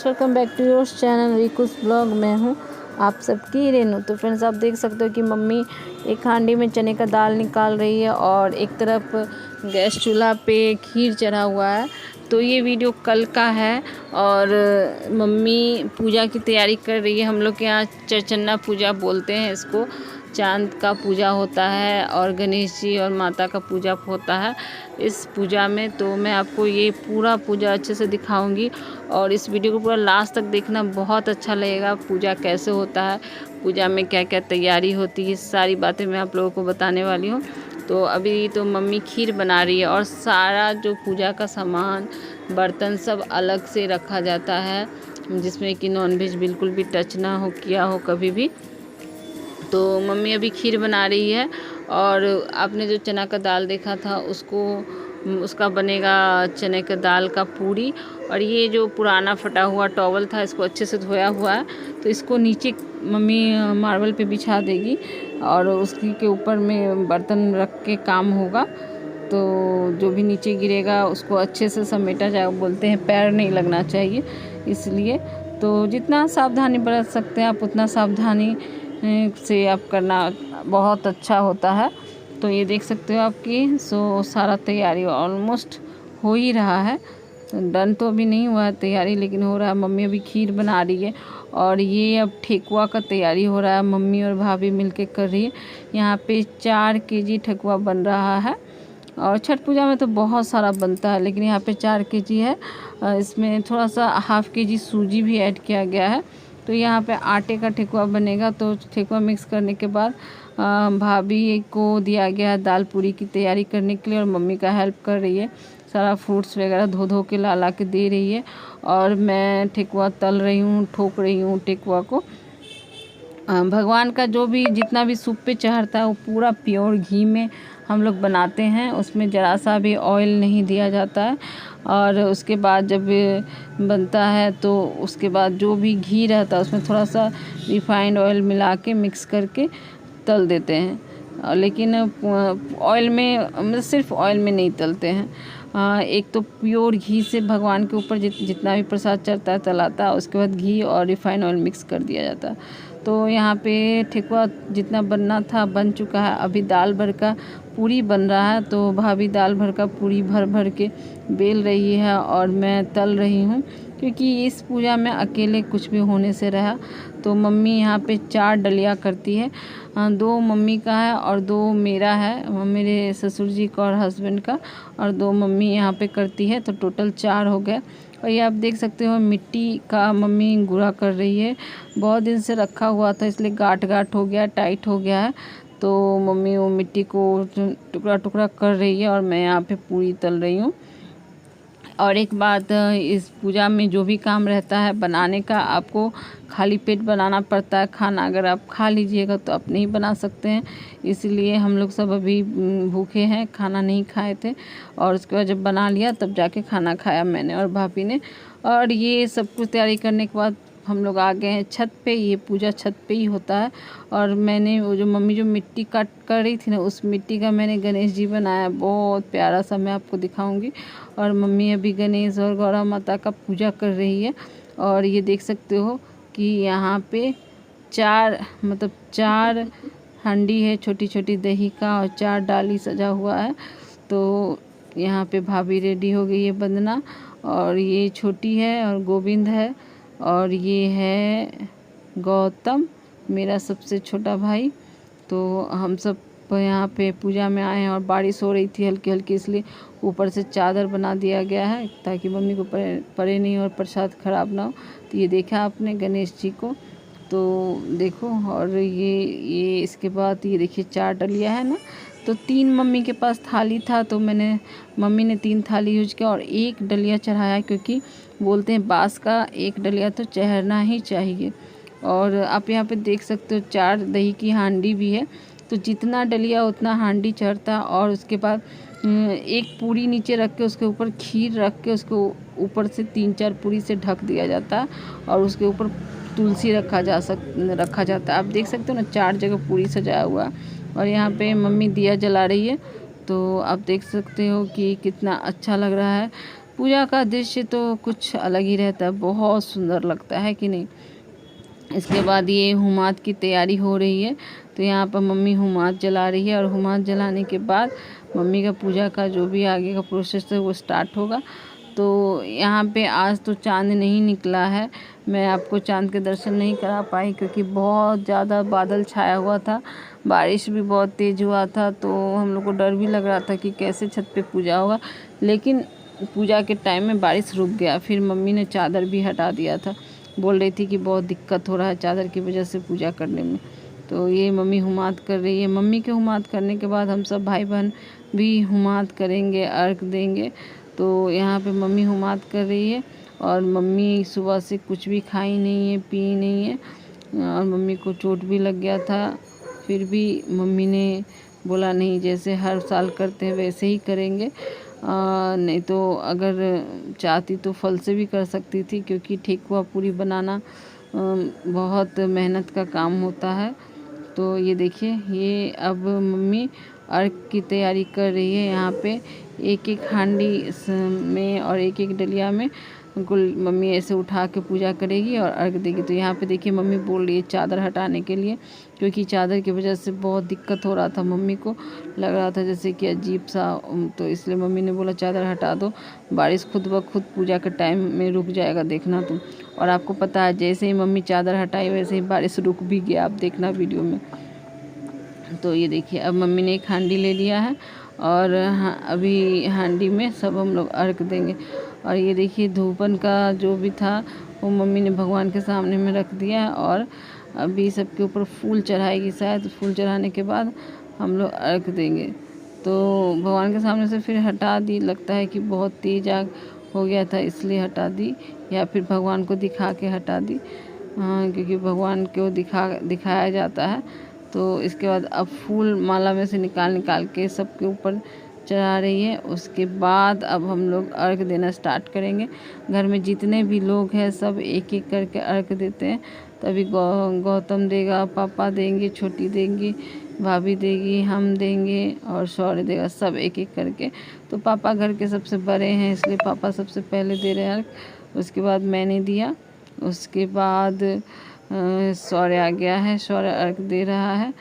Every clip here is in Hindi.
Friends, welcome back to your channel रिकुस ब्लॉग। मैं हूँ आप सबकी रेनू। तो फ्रेंड्स, आप देख सकते हो कि मम्मी एक हांडी में चने का दाल निकाल रही है और एक तरफ गैस चूल्हा पे खीर चढ़ा हुआ है। तो ये वीडियो कल का है और मम्मी पूजा की तैयारी कर रही है। हम लोग के यहाँ चरचन्ना पूजा बोलते हैं इसको। चांद का पूजा होता है और गणेश जी और माता का पूजा होता है इस पूजा में। तो मैं आपको ये पूरा पूजा अच्छे से दिखाऊंगी और इस वीडियो को पूरा लास्ट तक देखना, बहुत अच्छा लगेगा। पूजा कैसे होता है, पूजा में क्या क्या तैयारी होती है, सारी बातें मैं आप लोगों को बताने वाली हूँ। तो अभी तो मम्मी खीर बना रही है और सारा जो पूजा का सामान बर्तन सब अलग से रखा जाता है, जिसमें कि नॉनवेज बिल्कुल भी टच ना हो किया हो कभी भी। तो मम्मी अभी खीर बना रही है और आपने जो चना का दाल देखा था उसका बनेगा चने का दाल का पूरी। और ये जो पुराना फटा हुआ टॉवल था, इसको अच्छे से धोया हुआ है, तो इसको नीचे मम्मी मार्बल पे बिछा देगी और उसकी के ऊपर में बर्तन रख के काम होगा। तो जो भी नीचे गिरेगा उसको अच्छे से समेटा जाए। बोलते हैं पैर नहीं लगना चाहिए, इसलिए तो जितना सावधानी बरत सकते हैं आप उतना सावधानी से आप करना बहुत अच्छा होता है। तो ये देख सकते हो आपकी सारा तैयारी ऑलमोस्ट हो ही रहा है। डन तो अभी नहीं हुआ है तैयारी, लेकिन हो रहा है। मम्मी अभी खीर बना रही है और ये अब ठेकुआ का तैयारी हो रहा है। मम्मी और भाभी मिलके कर रही है। यहाँ पे 4 केजी ठेकुआ बन रहा है और छठ पूजा में तो बहुत सारा बनता है, लेकिन यहाँ पे 4 केजी है। इसमें थोड़ा सा ½ केजी सूजी भी ऐड किया गया है। तो यहाँ पे आटे का ठेकुआ बनेगा। तो ठेकुआ मिक्स करने के बाद भाभी को दिया गया है दाल पूरी की तैयारी करने के लिए और मम्मी का हेल्प कर रही है। सारा फ्रूट्स वगैरह धो धो के ला के दे रही है और मैं ठेकुआ तल रही हूँ, ठोक रही हूँ ठेकुआ को। भगवान का जो भी जितना भी सूप पे चढ़ता है वो पूरा प्योर घी में हम लोग बनाते हैं, उसमें ज़रा सा भी ऑयल नहीं दिया जाता है। और उसके बाद जब बनता है तो उसके बाद जो भी घी रहता है उसमें थोड़ा सा रिफाइंड ऑयल मिला के मिक्स करके तल देते हैं। लेकिन ऑयल में मतलब सिर्फ ऑयल में नहीं तलते हैं। एक तो प्योर घी से भगवान के ऊपर जितना भी प्रसाद चढ़ता है तलाता है, उसके बाद घी और रिफाइंड ऑयल मिक्स कर दिया जाता है। तो यहाँ पे ठेकुआ जितना बनना था बन चुका है। अभी दाल भर का पूरी बन रहा है। तो भाभी दाल भर का पूरी भर भर के बेल रही है और मैं तल रही हूँ, क्योंकि इस पूजा में अकेले कुछ भी होने से रहा। तो मम्मी यहाँ पे 4 डलिया करती है। 2 मम्मी का है और 2 मेरा है, मेरे ससुर जी का और हस्बैंड का, और 2 मम्मी यहाँ पे करती है। तो टोटल 4 हो गए। और ये आप देख सकते हो मिट्टी का मम्मी गुड़ा कर रही है। बहुत दिन से रखा हुआ था इसलिए गांठ गांठ हो गया, टाइट हो गया है। तो मम्मी वो मिट्टी को टुकड़ा टुकड़ा कर रही है और मैं यहाँ पे पूरी तल रही हूँ। और एक बात, इस पूजा में जो भी काम रहता है बनाने का, आपको खाली पेट बनाना पड़ता है खाना। अगर आप खा लीजिएगा तो आप नहीं बना सकते हैं, इसलिए हम लोग सब अभी भूखे हैं, खाना नहीं खाए थे। और उसके बाद जब बना लिया तब जाके खाना खाया मैंने और भाभी ने। और ये सब कुछ तैयारी करने के बाद हम लोग आ गए हैं छत पे। ये पूजा छत पे ही होता है। और मैंने वो जो मम्मी जो मिट्टी कट कर रही थी ना, उस मिट्टी का मैंने गणेश जी बनाया, बहुत प्यारा सा, मैं आपको दिखाऊंगी। और मम्मी अभी गणेश और गौरा माता का पूजा कर रही है। और ये देख सकते हो कि यहाँ पे 4 हंडी है छोटी छोटी दही का और 4 डाली सजा हुआ है। तो यहाँ पे भाभी रेडी हो गई है वंदना, और ये छोटी है और गोविंद है, और ये है गौतम, मेरा सबसे छोटा भाई। तो हम सब यहाँ पे पूजा में आए हैं और बारिश हो रही थी हल्की हल्की, इसलिए ऊपर से चादर बना दिया गया है ताकि मम्मी को परे नहीं और प्रसाद खराब ना हो। तो ये देखा आपने गणेश जी को, तो देखो। और ये इसके बाद ये देखिए 4 डलिया है ना। तो 3 मम्मी के पास थाली था, तो मम्मी ने 3 थाली यूज किया और 1 डलिया चढ़ाया, क्योंकि बोलते हैं बाँस का 1 डलिया तो चढ़ना ही चाहिए। और आप यहाँ पे देख सकते हो 4 दही की हांडी भी है। तो जितना डलिया उतना हांडी चढ़ता। और उसके बाद एक पूरी नीचे रख के उसके ऊपर खीर रख के उसको ऊपर से 3-4 पूरी से ढक दिया जाता है और उसके ऊपर तुलसी रखा जाता है। आप देख सकते हो ना, 4 जगह पूरी सजाया हुआ। और यहाँ पे मम्मी दिया जला रही है। तो आप देख सकते हो कि कितना अच्छा लग रहा है। पूजा का दृश्य तो कुछ अलग ही रहता है, बहुत सुंदर लगता है कि नहीं। इसके बाद ये हुमाद की तैयारी हो रही है, तो यहाँ पर मम्मी हुमाद जला रही है और हुमाद जलाने के बाद मम्मी का पूजा का जो भी आगे का प्रोसेस है वो स्टार्ट होगा। तो यहाँ पे आज तो चाँद नहीं निकला है, मैं आपको चाँद के दर्शन नहीं करा पाई क्योंकि बहुत ज़्यादा बादल छाया हुआ था, बारिश भी बहुत तेज़ हुआ था, तो हम लोग को डर भी लग रहा था कि कैसे छत पे पूजा होगा। लेकिन पूजा के टाइम में बारिश रुक गया, फिर मम्मी ने चादर भी हटा दिया था, बोल रही थी कि बहुत दिक्कत हो रहा है चादर की वजह से पूजा करने में। तो ये मम्मी हुमाद कर रही है। मम्मी के हुमाद करने के बाद हम सब भाई बहन भी हुमाद करेंगे, अर्घ देंगे। तो यहाँ पे मम्मी हुमाद कर रही है और मम्मी सुबह से कुछ भी खाई नहीं है, पी नहीं है, और मम्मी को चोट भी लग गया था। फिर भी मम्मी ने बोला नहीं, जैसे हर साल करते हैं वैसे ही करेंगे। नहीं तो अगर चाहती तो फल से भी कर सकती थी, क्योंकि ठेकुआ पूरी बनाना बहुत मेहनत का काम होता है। तो ये देखिए, ये अब मम्मी अर्घ की तैयारी कर रही है। यहाँ पे एक एक हांडी में और एक एक डलिया में कुल मम्मी ऐसे उठा के पूजा करेगी और अर्घ देगी। तो यहाँ पे देखिए मम्मी बोल रही है चादर हटाने के लिए, क्योंकि चादर की वजह से बहुत दिक्कत हो रहा था, मम्मी को लग रहा था जैसे कि अजीब सा। तो इसलिए मम्मी ने बोला चादर हटा दो, बारिश खुद ब खुद पूजा के टाइम में रुक जाएगा, देखना तुम। और आपको पता है जैसे ही मम्मी चादर हटाई वैसे ही बारिश रुक भी गया, आप देखना वीडियो में। तो ये देखिए अब मम्मी ने एक हांडी ले लिया है और अभी हांडी में सब हम लोग अर्घ देंगे। और ये देखिए धूपन का जो भी था वो मम्मी ने भगवान के सामने में रख दिया है और अभी सबके ऊपर फूल चढ़ाएगी शायद। फूल चढ़ाने के बाद हम लोग अर्घ देंगे। तो भगवान के सामने से फिर हटा दी, लगता है कि बहुत तेज आग हो गया था इसलिए हटा दी, या फिर भगवान को दिखा के हटा दी। क्योंकि भगवान को दिखाया जाता है। तो इसके बाद अब फूल माला में से निकाल के सबके ऊपर चढ़ा रही है। उसके बाद अब हम लोग अर्घ देना स्टार्ट करेंगे। घर में जितने भी लोग हैं सब एक एक करके अर्घ देते हैं। तभी गौतम देगा, पापा देंगे, छोटी देंगी, भाभी देगी, हम देंगे और शौर्य देगा, सब एक एक करके। तो पापा घर के सबसे बड़े हैं इसलिए पापा सबसे पहले दे रहे हैं अर्घ। उसके बाद मैंने दिया, उसके बाद शौर्य आ गया है, शौर्य अर्घ दे रहा है।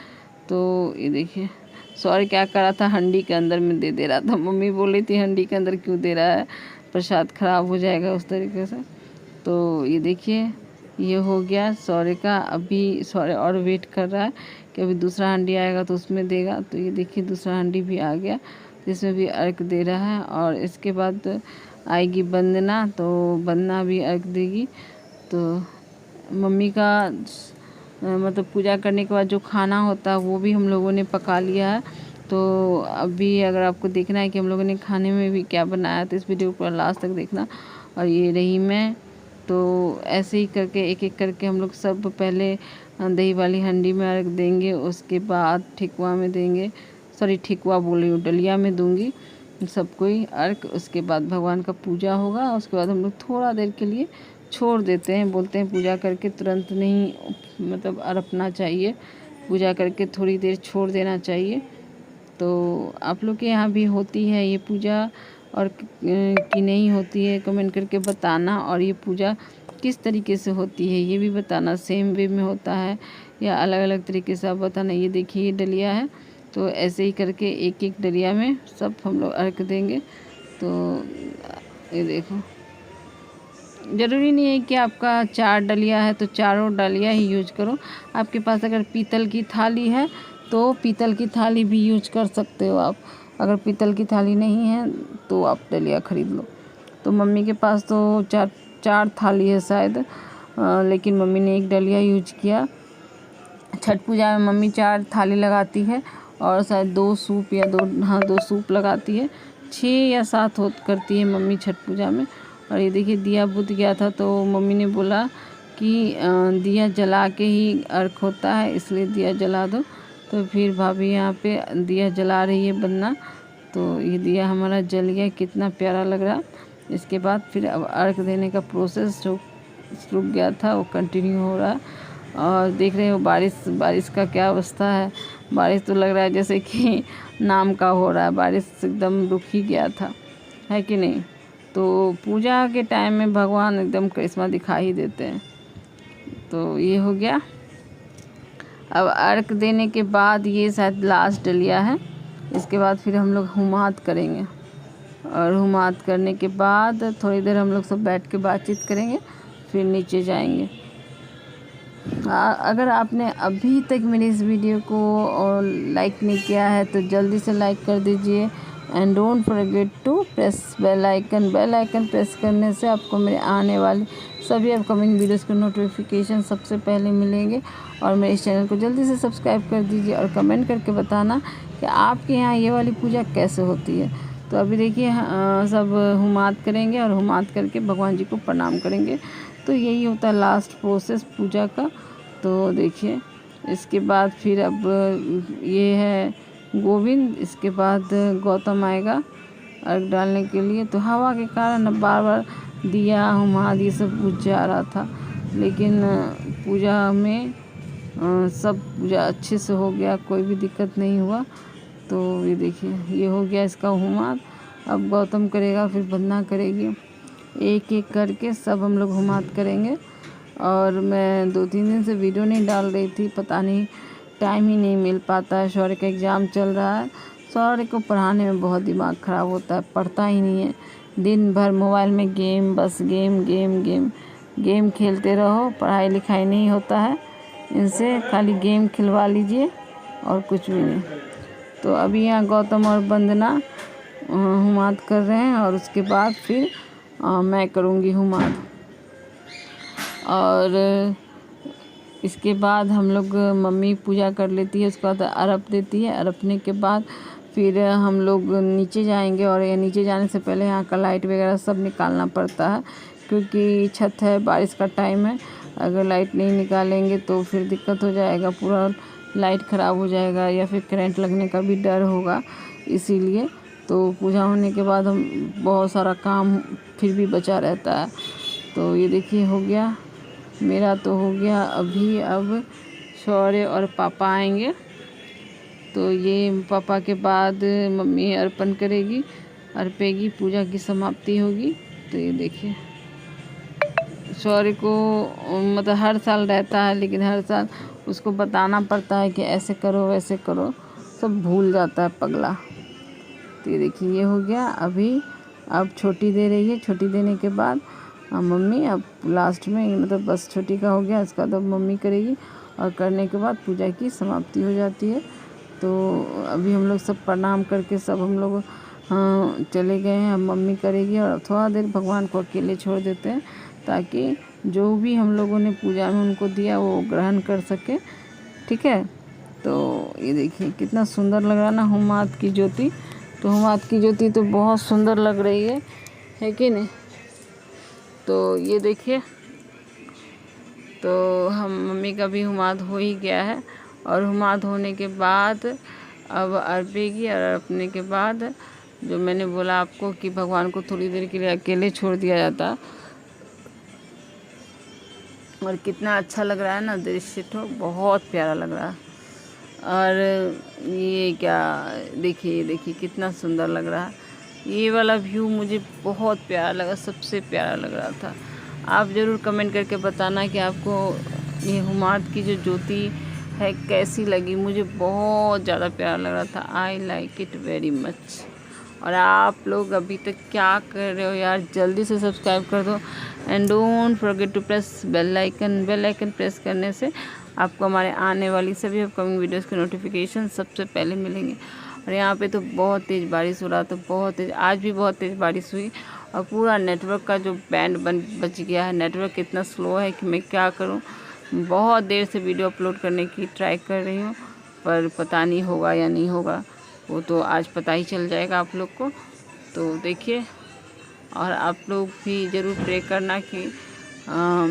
तो ये देखिए शौर्य क्या कर रहा था, हंडी के अंदर में दे रहा था। मम्मी बोल रही थी हंडी के अंदर क्यों दे रहा है, प्रसाद खराब हो जाएगा उस तरीके से। तो ये देखिए ये हो गया शौर्य का। अभी शौर्य और वेट कर रहा है कि अभी दूसरा हांडी आएगा तो उसमें देगा। तो ये देखिए दूसरा हांडी भी आ गया, तो इसमें भी अर्घ दे रहा है। और इसके बाद आएगी वंदना, तो वंदना भी अर्घ देगी। तो मम्मी का मतलब पूजा करने के बाद जो खाना होता है वो भी हम लोगों ने पका लिया है। तो अभी अगर आपको देखना है कि हम लोगों ने खाने में भी क्या बनाया तो इस वीडियो को लास्ट तक देखना। और ये रही मैं। तो ऐसे ही करके एक एक करके हम लोग सब पहले दही वाली हंडी में अर्घ देंगे, उसके बाद ठेकुआ में देंगे, सॉरी ठेकुआ बोल रही हूँ, डलिया में दूंगी सबको ही अर्घ। उसके बाद भगवान का पूजा होगा। उसके बाद हम लोग थोड़ा देर के लिए छोड़ देते हैं, बोलते हैं पूजा करके तुरंत नहीं मतलब अर्पना चाहिए, पूजा करके थोड़ी देर छोड़ देना चाहिए। तो आप लोग के यहाँ भी होती है ये पूजा और कि नहीं होती है कमेंट करके बताना। और ये पूजा किस तरीके से होती है ये भी बताना, सेम वे में होता है या अलग अलग तरीके से आप बताना। ये देखिए ये डलिया है, तो ऐसे ही करके एक एक डलिया में सब हम लोग अर्घ देंगे। तो ये देखो, ज़रूरी नहीं है कि आपका 4 डलिया है तो चारों डलिया ही यूज करो। आपके पास अगर पीतल की थाली है तो पीतल की थाली भी यूज कर सकते हो आप। अगर पीतल की थाली नहीं है तो आप डलिया ख़रीद लो। तो मम्मी के पास तो चार थाली है शायद, लेकिन मम्मी ने एक डलिया यूज किया। छठ पूजा में मम्मी 4 थाली लगाती है और शायद 2 सूप या 2 सूप लगाती है। 6 या 7 करती है मम्मी छठ पूजा में। और ये देखिए दिया बुझ गया था तो मम्मी ने बोला कि दिया जला के ही अर्घ होता है, इसलिए दिया जला दो। तो फिर भाभी यहाँ पे दिया जला रही है वंदना। तो ये दिया हमारा जल गया, कितना प्यारा लग रहा। इसके बाद फिर अब अर्घ देने का प्रोसेस जो रुक गया था वो कंटिन्यू हो रहा। और देख रहे हो बारिश का क्या अवस्था है। बारिश तो लग रहा है जैसे कि नाम का हो रहा है, बारिश एकदम रुक ही गया था, है कि नहीं। तो पूजा के टाइम में भगवान एकदम करिश्मा दिखा ही देते हैं। तो ये हो गया। अब अर्घ देने के बाद ये शायद लास्ट डलिया है, इसके बाद फिर हम लोग हुमात करेंगे और हुमात करने के बाद थोड़ी देर हम लोग सब बैठ के बातचीत करेंगे, फिर नीचे जाएंगे। अगर आपने अभी तक मेरी इस वीडियो को लाइक नहीं किया है तो जल्दी से लाइक कर दीजिए and don't forget to press bell icon. Bell icon press करने से आपको मेरे आने वाली सभी अपकमिंग वीडियोस के नोटिफिकेशन सबसे पहले मिलेंगे। और मेरे इस चैनल को जल्दी से सब्सक्राइब कर दीजिए और कमेंट करके बताना कि आपके यहाँ ये वाली पूजा कैसे होती है। तो अभी देखिए सब हुमात करेंगे और हुमात करके भगवान जी को प्रणाम करेंगे। तो यही होता है लास्ट प्रोसेस पूजा का। तो देखिए इसके बाद फिर अब ये है गोविंद, इसके बाद गौतम आएगा अर्घ डालने के लिए। तो हवा के कारण अब बार बार दिया हुमाद ये सब बुझ जा रहा था, लेकिन पूजा में सब पूजा अच्छे से हो गया, कोई भी दिक्कत नहीं हुआ। तो ये देखिए ये हो गया इसका हुमाद। अब गौतम करेगा, फिर वंदना करेगी, एक एक करके सब हम लोग हुमात करेंगे। और मैं 2-3 दिन से वीडियो नहीं डाल रही थी, पता नहीं टाइम ही नहीं मिल पाता है। शौर्य का एग्ज़ाम चल रहा है, शौर्य को पढ़ाने में बहुत दिमाग ख़राब होता है, पढ़ता ही नहीं है। दिन भर मोबाइल में गेम, बस गेम गेम गेम गेम खेलते रहो, पढ़ाई लिखाई नहीं होता है इनसे, खाली गेम खिलवा लीजिए और कुछ भी नहीं। तो अभी यहाँ गौतम और वंदना हुमात कर रहे हैं और उसके बाद फिर मैं करूँगी हुमात। और इसके बाद हम लोग मम्मी पूजा कर लेती है, उसके बाद अर्घ देती है। अर्घने के बाद फिर हम लोग नीचे जाएंगे और ये नीचे जाने से पहले यहाँ का लाइट वगैरह सब निकालना पड़ता है, क्योंकि छत है, बारिश का टाइम है। अगर लाइट नहीं निकालेंगे तो फिर दिक्कत हो जाएगा, पूरा लाइट ख़राब हो जाएगा या फिर करंट लगने का भी डर होगा। इसीलिए तो पूजा होने के बाद हम बहुत सारा काम फिर भी बचा रहता है। तो ये देखिए हो गया मेरा, तो हो गया अभी। अब शौर्य और पापा आएंगे, तो ये पापा के बाद मम्मी अर्पण करेगी, अर्पेगी, पूजा की समाप्ति होगी। तो ये देखिए शौर्य को मतलब हर साल रहता है, लेकिन हर साल उसको बताना पड़ता है कि ऐसे करो वैसे करो, सब भूल जाता है पगला। तो ये देखिए ये हो गया अभी। अब छोटी दे रही है, छोटी देने के बाद मम्मी, अब लास्ट में मतलब बस छोटी का हो गया, इसका तो मम्मी करेगी और करने के बाद पूजा की समाप्ति हो जाती है। तो अभी हम लोग सब प्रणाम करके सब हम लोग चले गए हैं। अब मम्मी करेगी और थोड़ा देर भगवान को अकेले छोड़ देते हैं, ताकि जो भी हम लोगों ने पूजा में उनको दिया वो ग्रहण कर सके, ठीक है। तो ये देखिए कितना सुंदर लग रहा है ना हुमात की ज्योति। तो हुमात की ज्योति तो बहुत सुंदर लग रही है कि नहीं। तो ये देखिए, तो हम मम्मी का भी हुमात हो ही गया है। और हुमात होने के बाद अब अर्पेगी, और अर्पने के बाद जो मैंने बोला आपको कि भगवान को थोड़ी देर के लिए अकेले छोड़ दिया जाता। और कितना अच्छा लग रहा है ना दृश्य, तो बहुत प्यारा लग रहा है। और ये क्या देखिए, देखिए कितना सुंदर लग रहा है। ये वाला व्यू मुझे बहुत प्यारा लगा, सबसे प्यारा लग रहा था। आप ज़रूर कमेंट करके बताना कि आपको ये हुमात की जो ज्योति है कैसी लगी। मुझे बहुत ज़्यादा प्यारा लग रहा था, I like it very much. और आप लोग अभी तक क्या कर रहे हो यार, जल्दी से सब्सक्राइब कर दो and don't forget to press bell icon. Bell icon press करने से आपको हमारे आने वाली सभी अपकमिंग वीडियोस के नोटिफिकेशन सबसे पहले मिलेंगे। और यहाँ पे तो बहुत तेज़ बारिश हो रहा था, बहुत तेज़, आज भी बहुत तेज़ बारिश हुई। और पूरा नेटवर्क का जो बैंड बच गया है, नेटवर्क इतना स्लो है कि मैं क्या करूँ। बहुत देर से वीडियो अपलोड करने की ट्राई कर रही हूँ, पर पता नहीं होगा या नहीं होगा, वो तो आज पता ही चल जाएगा आप लोग को। तो देखिए, और आप लोग भी ज़रूर प्रे करना कि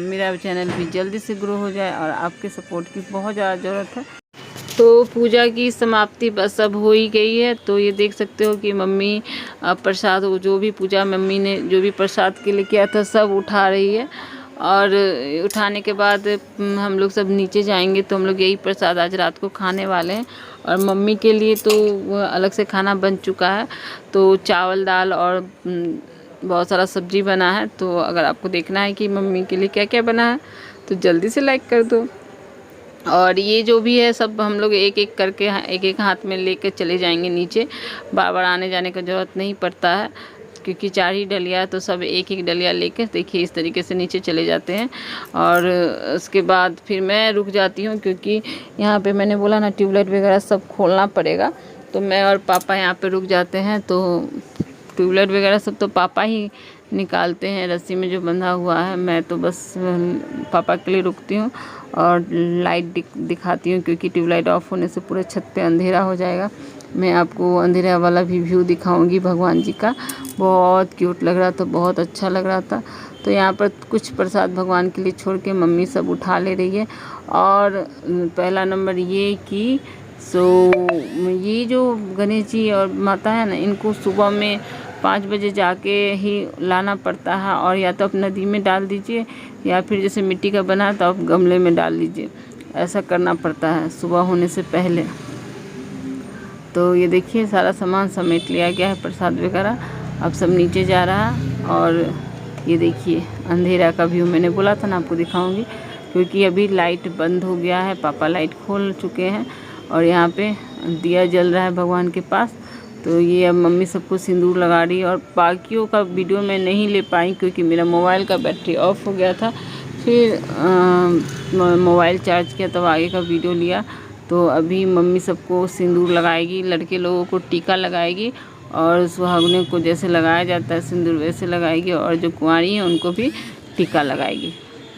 मेरा चैनल भी जल्दी से ग्रो हो जाए, और आपके सपोर्ट की बहुत ज़्यादा ज़रूरत है। तो पूजा की समाप्ति बस अब हो ही गई है। तो ये देख सकते हो कि मम्मी प्रसाद, जो भी पूजा मम्मी ने जो भी प्रसाद के लिए किया था सब उठा रही है। और उठाने के बाद हम लोग सब नीचे जाएंगे, तो हम लोग यही प्रसाद आज रात को खाने वाले हैं। और मम्मी के लिए तो अलग से खाना बन चुका है, तो चावल दाल और बहुत सारा सब्जी बना है। तो अगर आपको देखना है कि मम्मी के लिए क्या क्या बना है तो जल्दी से लाइक कर दो। और ये जो भी है सब हम लोग एक एक करके एक एक हाथ में लेकर चले जाएंगे नीचे। बार बार आने जाने का ज़रूरत नहीं पड़ता है, क्योंकि 4 ही डलिया तो सब एक एक डलिया लेकर देखिए इस तरीके से नीचे चले जाते हैं। और उसके बाद फिर मैं रुक जाती हूँ, क्योंकि यहाँ पे मैंने बोला ना ट्यूबलाइट वगैरह सब खोलना पड़ेगा। तो मैं और पापा यहाँ पे रुक जाते हैं। तो ट्यूबलाइट वगैरह सब तो पापा ही निकालते हैं रस्सी में जो बंधा हुआ है। मैं तो बस पापा के लिए रुकती हूँ और लाइट दिखाती हूँ, क्योंकि ट्यूबलाइट ऑफ होने से पूरे छत पे अंधेरा हो जाएगा। मैं आपको अंधेरा वाला भी व्यू दिखाऊंगी भगवान जी का। बहुत क्यूट लग रहा था, बहुत अच्छा लग रहा था। तो यहाँ पर कुछ प्रसाद भगवान के लिए छोड़ के मम्मी सब उठा ले रही है। और पहला नंबर ये कि ये जो गणेश जी और माता है ना, इनको सुबह में 5 बजे जाके ही लाना पड़ता है। और या तो आप नदी में डाल दीजिए, या फिर जैसे मिट्टी का बना तो आप गमले में डाल दीजिए। ऐसा करना पड़ता है सुबह होने से पहले। तो ये देखिए सारा सामान समेट लिया गया है, प्रसाद वगैरह। अब सब नीचे जा रहा है। और ये देखिए अंधेरा का व्यू, मैंने बोला था ना आपको दिखाऊंगी, क्योंकि अभी लाइट बंद हो गया है। पापा लाइट खोल चुके हैं और यहाँ पे दिया जल रहा है भगवान के पास। तो ये अब मम्मी सबको सिंदूर लगा रही है। और बाकियों का वीडियो मैं नहीं ले पाई, क्योंकि मेरा मोबाइल का बैटरी ऑफ हो गया था। फिर मोबाइल चार्ज किया तब आगे का वीडियो लिया। तो अभी मम्मी सबको सिंदूर लगाएगी, लड़के लोगों को टीका लगाएगी, और सुहागनों को जैसे लगाया जाता है सिंदूर वैसे लगाएगी, और जो कुंवारी हैं उनको भी टीका लगाएगी।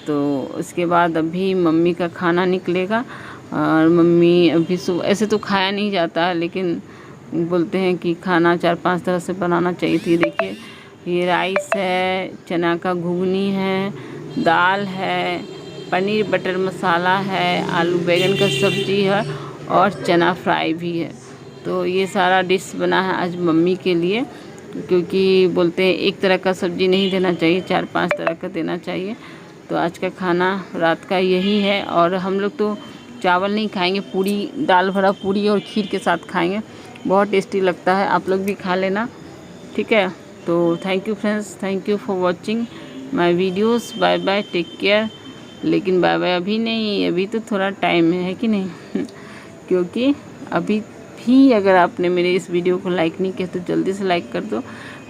तो उसके बाद अभी मम्मी का खाना निकलेगा। और मम्मी अभी सुबह ऐसे तो खाया नहीं जाता है, लेकिन बोलते हैं कि खाना 4-5 तरह से बनाना चाहिए थी। देखिए ये राइस है, चना का घुगनी है, दाल है, पनीर बटर मसाला है, आलू बैंगन का सब्जी है, और चना फ्राई भी है। तो ये सारा डिश बना है आज मम्मी के लिए, क्योंकि बोलते हैं एक तरह का सब्जी नहीं देना चाहिए, 4-5 तरह का देना चाहिए। तो आज का खाना रात का यही है। और हम लोग तो चावल नहीं खाएंगे, पूरी, दाल भरा पूरी और खीर के साथ खाएंगे। बहुत टेस्टी लगता है, आप लोग भी खा लेना, ठीक है। तो thank you friends, thank you for watching my videos. Bye bye, take care. लेकिन बाय बाय अभी नहीं, अभी तो थोड़ा टाइम है कि नहीं क्योंकि अभी भी अगर आपने मेरे इस वीडियो को लाइक नहीं किया तो जल्दी से लाइक कर दो।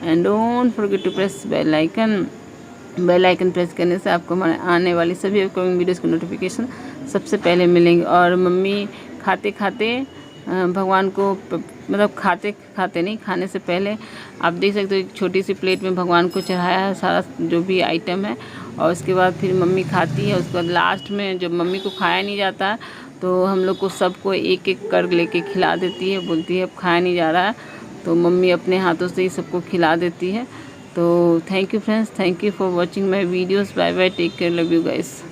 And don't forget to press bell icon press करने से आपको हमारे आने वाली सभी अपकमिंग वीडियोस की नोटिफिकेशन सबसे पहले मिलेंगे। और मम्मी खाते खाते भगवान को, मतलब खाते नहीं, खाने से पहले आप देख सकते हो एक छोटी सी प्लेट में भगवान को चढ़ाया है सारा जो भी आइटम है। और उसके बाद फिर मम्मी खाती है। उसके बाद लास्ट में जब मम्मी को खाया नहीं जाता है तो हम लोग को सबको एक एक कर लेके खिला देती है। बोलती है अब खाया नहीं जा रहा है, तो मम्मी अपने हाथों से ही सबको खिला देती है। तो thank you friends, thank you for watching my videos. Bye bye, take care, love you guys.